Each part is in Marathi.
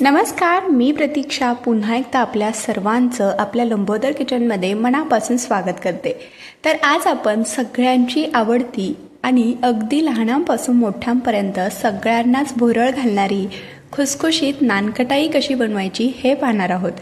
नमस्कार, मी प्रतीक्षा पुन्हा एकदा आपल्या सर्वांचं आपल्या लंबोदर किचनमध्ये मनापासून स्वागत करते। तर आज आपण सगळ्यांची आवडती आणि अगदी लहानांपासून मोठ्यांपर्यंत सगळ्यांनाच भुरळ घालणारी खुसखुशीत नानकटाई कशी बनवायची हे पाहणार आहोत।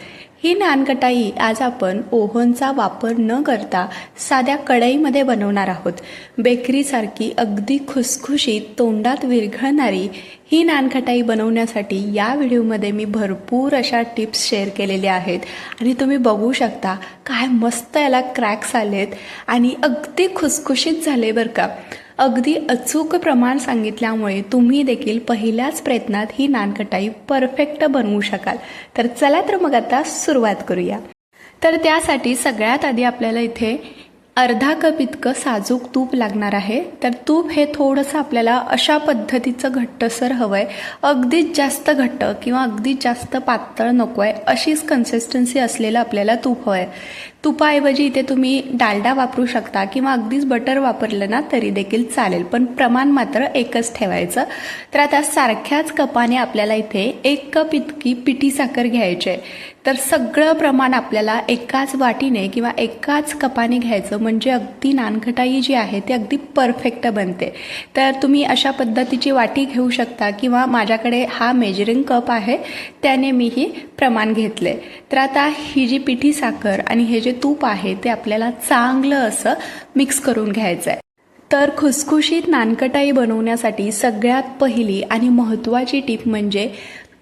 ही नानकटाई आज आपण ओव्हनचा वापर न करता साध्या कढईमध्ये बनवणार आहोत। बेकरीसारखी अगदी खुसखुशीत तोंडात विरघळणारी ही नानकटाई बनवण्यासाठी या व्हिडिओमध्ये मी भरपूर अशा टिप्स शेअर केलेल्या आहेत आणि तुम्ही बघू शकता काय मस्त याला क्रॅक्स आलेत आणि अगदी खुसखुशीत झाले बरं का। अगदी अचूक प्रमाण सांगितल्यामुळे तुम्ही देखील पहिल्याच प्रयत्नात ही नानकटाई परफेक्ट बनवू शकाल। तर चला तर मग आता सुरुवात करूया। तर त्यासाठी सगळ्यात आधी आपल्याला इथे अर्धा कप इतकं साजूक तूप लागणार आहे। तर तूप हे थोडंसं आपल्याला अशा पद्धतीचं घट्टसर हवं आहे, अगदीच जास्त घट्ट किंवा अगदीच जास्त पातळ नको आहे, अशीच कन्सिस्टन्सी असलेलं आपल्याला तूप हवं आहे। तुपाऐवजी इथे तुम्ही डालडा वापरू शकता किंवा अगदीच बटर वापरलं ना तरी देखील चालेल, पण प्रमाण मात्र एकच ठेवायचं। तर आता सारख्याच कपाने आपल्याला इथे 1 कप इतकी पिठी साखर घ्यायची आहे। तर सगळं प्रमाण आपल्याला एकाच वाटीने किंवा एकाच कपाने घ्यायचं, म्हणजे अगदी नानकटाई जी आहे ती अगदी परफेक्ट बनते। तर तुम्ही अशा पद्धतीची वाटी घेऊ शकता किंवा माझ्याकडे हा मेजरिंग कप आहे त्याने मी ही प्रमाण घेतले। तर आता ही जी पिठी साखर आणि हे जे तूप आहे ते आपल्याला चांगलं असं मिक्स करून घ्यायचं आहे। तर खुसखुशीत नानकटाई बनवण्यासाठी सगळ्यात पहिली आणि महत्त्वाची टिप म्हणजे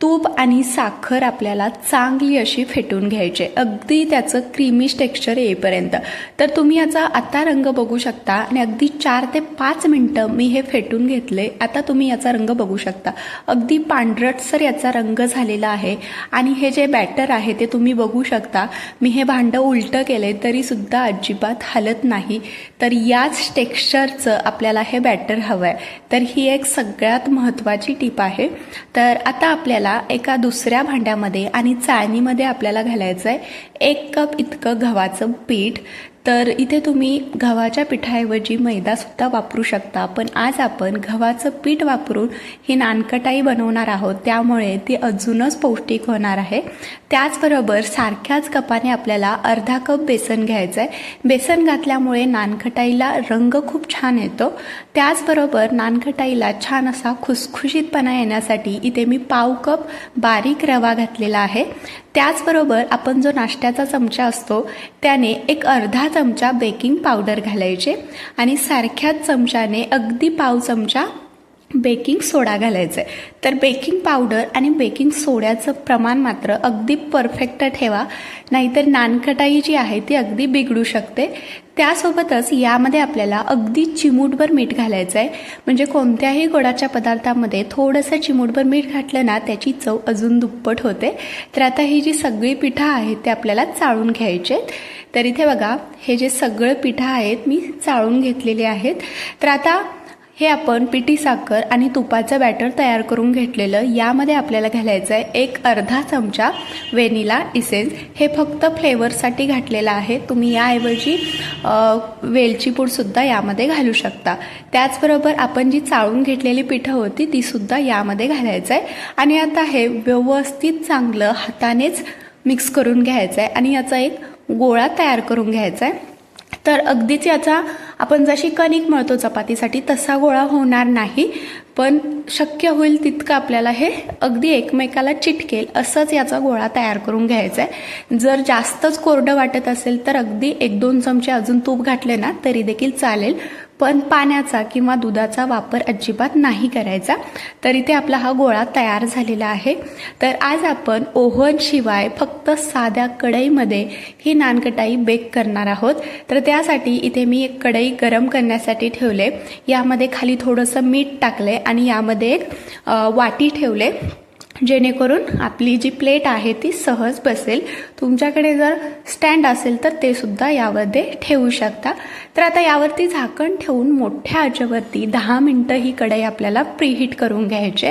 तूप आणि साखर आपल्याला चांगली अशी फेटून घ्यायची, अगदी त्याचं क्रीमिश टेक्स्चर येईपर्यंत। तर तुम्ही याचा आता रंग बघू शकता आणि अगदी 4 ते 5 मिनिटं मी हे फेटून घेतले। आता तुम्ही याचा रंग बघू शकता, अगदी पांढरटसर याचा रंग झालेला आहे आणि हे जे बॅटर आहे ते तुम्ही बघू शकता। मी हे भांडं उलटं केले तरी सुद्धा अजिबात हलत नाही। तर याच टेक्स्चरचं आपल्याला हे बॅटर हवं आहे। तर ही एक सगळ्यात महत्त्वाची टिप आहे। तर आता आपल्याला एका दुसऱ्या भांड्यामध्ये आणि चाळणीमध्ये आपल्याला घालायचं आहे 1 कप इतकं गव्हाचं पीठ। तर इथे तुम्ही गव्हाच्या पिठाऐवजी मैदा सुद्धा वापरू शकता, पण आज आपण गव्हाचं पीठ वापरून ही नानकटाई बनवणार आहोत, त्यामुळे ती अजूनच पौष्टिक होणार आहे। त्याचबरोबर सारख्याच कपाने आपल्याला अर्धा कप बेसन घ्यायचं आहे। बेसन घातल्यामुळे नानकटाईला रंग खूप छान येतो। त्याचबरोबर नानकटाईला छान असा खुसखुशीतपणा येण्यासाठी इथे मी पाव कप बारीक रवा घातलेला आहे। त्याचबरोबर आपण जो नाश्त्याचा चमचा असतो त्याने एक अर्धा चमचा बेकिंग पावडर घालायचे आणि सारख्याच चमच्याने अगदी पाव चमचा बेकिंग सोडा घालायचं आहे। तर बेकिंग पावडर आणि बेकिंग सोड्याचं प्रमाण मात्र अगदी परफेक्ट ठेवा, नाहीतर नानकटाई जी आहे ती अगदी बिघडू शकते। त्यासोबतच यामध्ये आपल्याला अगदी चिमूटभर मीठ घालायचं आहे, म्हणजे कोणत्याही गोडाच्या पदार्थामध्ये थोडंसं चिमूटभर मीठ घातलं ना त्याची चव अजून दुप्पट होते। तर आता ही जी सगळी पिठं आहेत ते आपल्याला चाळून घ्यायचे आहेत। तर इथे बघा, हे जे सगळं पिठं आहेत मी चाळून घेतलेले आहेत। तर आता हे आपण पिठी साखर आणि तुपाचं बॅटर तयार करून घेतलेलं यामध्ये आपल्याला घालायचं आहे एक अर्धा चमचा व्हॅनिला इसेन्स। हे फक्त फ्लेवरसाठी घातलेलं आहे, तुम्ही याऐवजी वेलची पूडसुद्धा यामध्ये घालू शकता। त्याचबरोबर आपण जी चाळून घेतलेली पिठं होती ती सुद्धा यामध्ये घालायचं आहे आणि आता हे व्यवस्थित चांगलं हातानेच मिक्स करून घ्यायचं आहे आणि याचा एक गोळा तयार करून घ्यायचा आहे। तर अगदीच याचा आपण जशी कणिक मळतो चपातीसाठी तसा गोळा होणार नाही, पण शक्य होईल तितकं आपल्याला हे अगदी एकमेकाला चिटकेल असंच याचा गोळा तयार करून घ्यायचा आहे। जर जास्तच कोरडं वाटत असेल तर अगदी 1-2 चमचे अजून तूप घातले ना तरी देखील चालेल, पण पाण्याचा किंवा दुधाचा वापर अजिबात नाही करायचा। तर इथे आपला हा गोळा तयार झालेला आहे। तर आज आपण ओव्हन शिवाय फक्त साध्या कढईमध्ये ही नानकटाई बेक करणार आहोत। तर त्यासाठी इथे मी एक कढई गरम करण्यासाठी ठेवले, यामध्ये खाली थोडंसं मीठ टाकले आणि यामध्ये एक वाटी ठेवले, जेणेकरून आपली जी प्लेट आहे ती सहज बसेल। तुमच्याकडे जर स्टँड असेल तर ते सुद्धा यामध्ये ठेवू शकता। तर आता यावरती झाकण ठेवून मोठ्या आचेवरती 10 मिनिटं ही कढई आपल्याला प्रीहीट करून घ्यायची।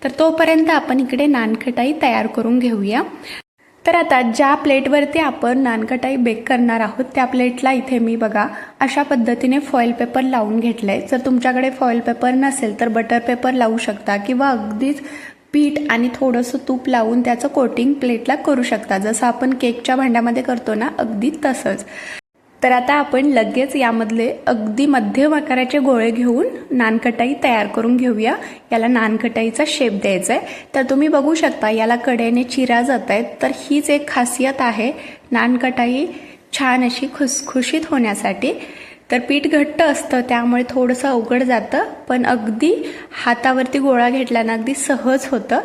तर तोपर्यंत आपण इकडे नानकटाई तयार करून घेऊया। तर आता ज्या प्लेटवरती आपण नानकटाई बेक करणार आहोत त्या प्लेटला इथे मी बघा अशा पद्धतीने फॉइल पेपर लावून घेतलाय। जर तुमच्याकडे फॉइल पेपर नसेल तर बटर पेपर लावू शकता किंवा अगदीच पीठ आणि थोडंसं तूप लावून त्याचं कोटिंग प्लेटला करू शकता, जसं आपण केकच्या भांड्यामध्ये करतो ना, अगदी तसंच. तर आता आपण लगेच यामधले अगदी मध्यम आकाराचे गोळे घेऊन नानकटाई तयार करून घेऊया. याला नानकटाईचा शेप द्यायचा आहे. तर तुम्ही बघू शकता याला कडेने चिरा जात आहेत. तर हीच एक खासियत आहे नानकटाई छान अशी खुसखुशीत होण्यासाठी. तर पीठ घट्ट असतं त्यामुळे थोडंसं अवघड जातं, पण अगदी हातावरती गोळा घेतला ना अगदी सहज होतं.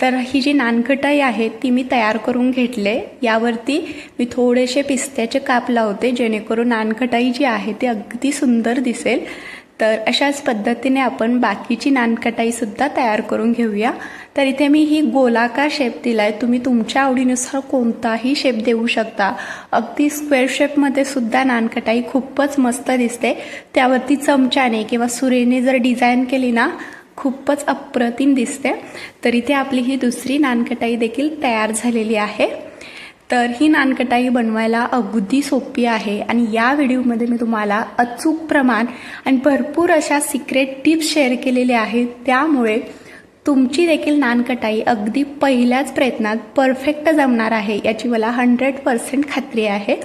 तर ही जी नानकटाई आहे ती मी तयार करून घेतले. यावरती मी थोडेसे पिस्त्याचे काप लावते जेणेकरून नानकटाई जी आहे ती अगदी सुंदर दिसेल. तर अशाच पद्धतीने आपण बाकीची नानकटाईसुद्धा तयार करून घेऊया. तर इथे मी ही गोलाकार शेप दिला आहे. तुम्ही तुमच्या आवडीनुसार कोणताही शेप देऊ शकता. अगदी स्क्वेअर शेपमध्ये सुद्धा नानकटाई खूपच मस्त दिसते. त्यावरती चमच्याने किंवा सुरेने जर डिझाईन केली ना खूपच अप्रतिम दिसते. तर इथे आपली ही दुसरी नानकटाई देखील तयार झालेली आहे. तर ही नानकटाई बनवायला अगदी सोपी आहे आणि या व्हिडिओमध्ये मी तुम्हाला अचूक प्रमाण आणि भरपूर अशा सिक्रेट टिप्स शेअर केलेल्या आहेत. त्यामुळे तुमची देखील नानकटाई अगदी पहिल्याच प्रयत्नात परफेक्ट जमणार आहे याची मला 100% खात्री आहे.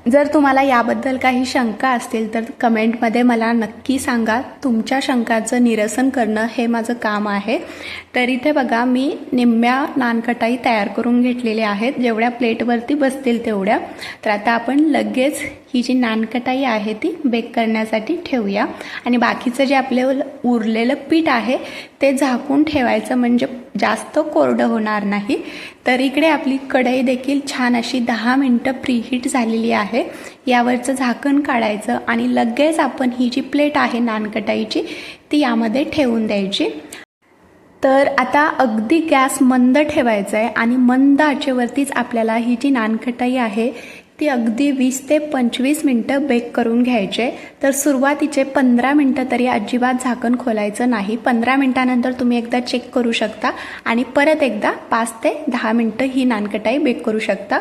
जर तुम्हाला याबद्दल काही शंका असतील तर कमेंटमध्ये मला नक्की सांगा. तुमच्या शंकांचं निरसन करणं हे माझं काम आहे. तर इथे बघा मी निम्म्या नानकटाई तयार करून घेतलेल्या आहेत, जेवढ्या प्लेटवरती बसतील तेवढ्या. तर आता आपण लगेच ही जी नानकटाई आहे ती बेक करण्यासाठी ठेवूया आणि बाकीचं जे आपलं उरलेलं पीठ आहे ते झाकून ठेवायचं, म्हणजे जास्त कोरडं होणार नाही. तर इकडे आपली कढई देखील छान अशी 10 मिनिटं प्रीहीट झालेली आहे. यावरचं झाकण काढायचं आणि लगेच आपण ही जी प्लेट आहे नानकटाईची ती यामध्ये ठेवून द्यायची. तर आता अगदी गॅस मंद ठेवायचा आहे आणि मंद आचेवरतीच आपल्याला ही जी नानकटाई आहे ती अगदी 20 ते 25 मिनटं बेक करून घ्यायचे. तर सुरुवातीचे 15 मिनटं तरी अजिबात झाकण खोलायचं नाही. 15 मिनटानंतर तुम्ही एकदा चेक करू शकता आणि परत एकदा 5 ते 10 मिनटं ही नानकटाई बेक करू शकता.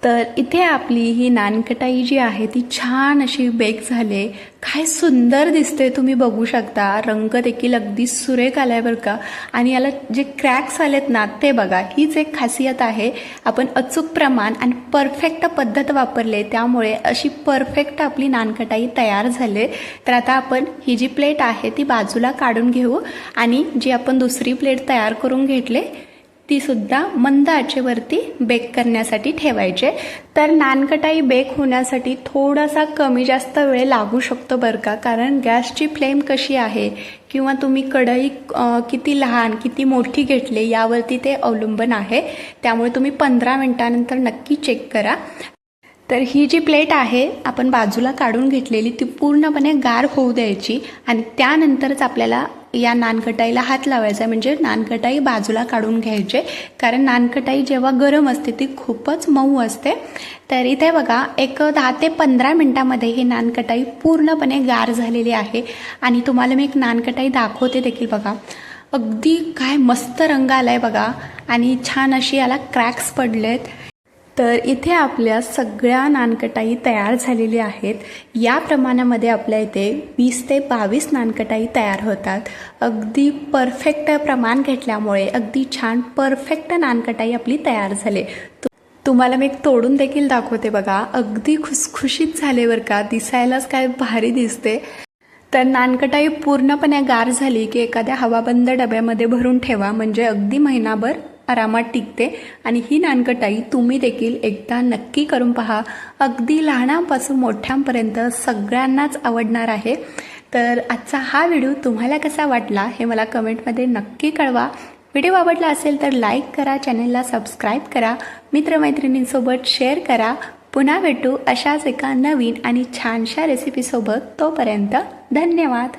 तर इथे आपली ही नानकटाई जी आहे ती छान अशी बेक झाली. काय सुंदर दिसते, तुम्ही बघू शकता. रंग देखील अगदी सुरेख आलाय बरं का. आणि याला जे क्रॅक्स आलेत ना ते बघा. हीच एक खासियत आहे. आपण अचूक प्रमाण आणि परफेक्ट पद्धत वापरले त्यामुळे अशी परफेक्ट आपली नानकटाई तयार झाले. तर आता आपण ही जी प्लेट आहे ती बाजूला काढून घेऊ आणि जी आपण दुसरी प्लेट तयार करून घेतले ती सुद्धा मंद आचेवरती बेक करण्यासाठी ठेवायचे. तर नानकटाई बेक होण्यासाठी थोडासा कमी जास्त वेळ लागू शकतो बरं का, कारण गॅसची फ्लेम कशी आहे किंवा तुम्ही कढई किती लहान किती मोठी घेतली यावरती ते अवलंबून आहे. त्यामुळे तुम्ही 15 मिनिटानंतर नक्की चेक करा. तर ही जी प्लेट आहे आपण बाजूला काढून घेतलेली ती पूर्णपणे गार होऊ द्यायची आणि त्यानंतरच आपल्याला या नानकटाईला हात लावायचा, म्हणजे नानकटाई बाजूला काढून घ्यायचे. कारण नानकटाई जेव्हा गरम असते ती खूपच मऊ असते. तर इथे बघा एक 10 ते 15 मिनिटामध्ये ही नानकटाई पूर्णपणे गार झालेली आहे आणि तुम्हाला मी एक नानकटाई दाखवते देखील. बघा अगदी काय मस्त रंग आलाय बघा आणि छान अशी याला क्रॅक्स पडलेत. तर इथे आपल्या सगळ्या नानकटाई तयार झालेल्या आहेत. या प्रमाणामध्ये आपल्या इथे 20 ते 22 नानकटाई तयार होतात. अगदी परफेक्ट प्रमाण घेतल्यामुळे अगदी छान परफेक्ट नानकटाई आपली तयार झाली. तुम्हाला मी एक तोडून देखील दाखवते बघा. अगदी खुसखुशीत झाले बरं का, दिसायलाच काय भारी दिसते. तर नानकटाई पूर्णपणे गार झाली की एखाद्या हवाबंद डब्यामध्ये भरून ठेवा, म्हणजे अगदी महिनाभर आरामात टिकते. आणि ही नानकटाई तुम्ही देखील एकदा नक्की करून पहा. अगदी लहानापासून मोठ्यांपर्यंत सगळ्यांनाच आवडणार आहे. तर आजचा हा व्हिडिओ तुम्हाला कसा वाटला हे मला कमेंटमध्ये नक्की कळवा. व्हिडिओ आवडला असेल तर लाईक करा, चॅनलला सबस्क्राईब करा, मित्रमैत्रिणींसोबत शेअर करा. पुन्हा भेटू अशाच एका नवीन आणि छानशा रेसिपीसोबत. तोपर्यंत धन्यवाद.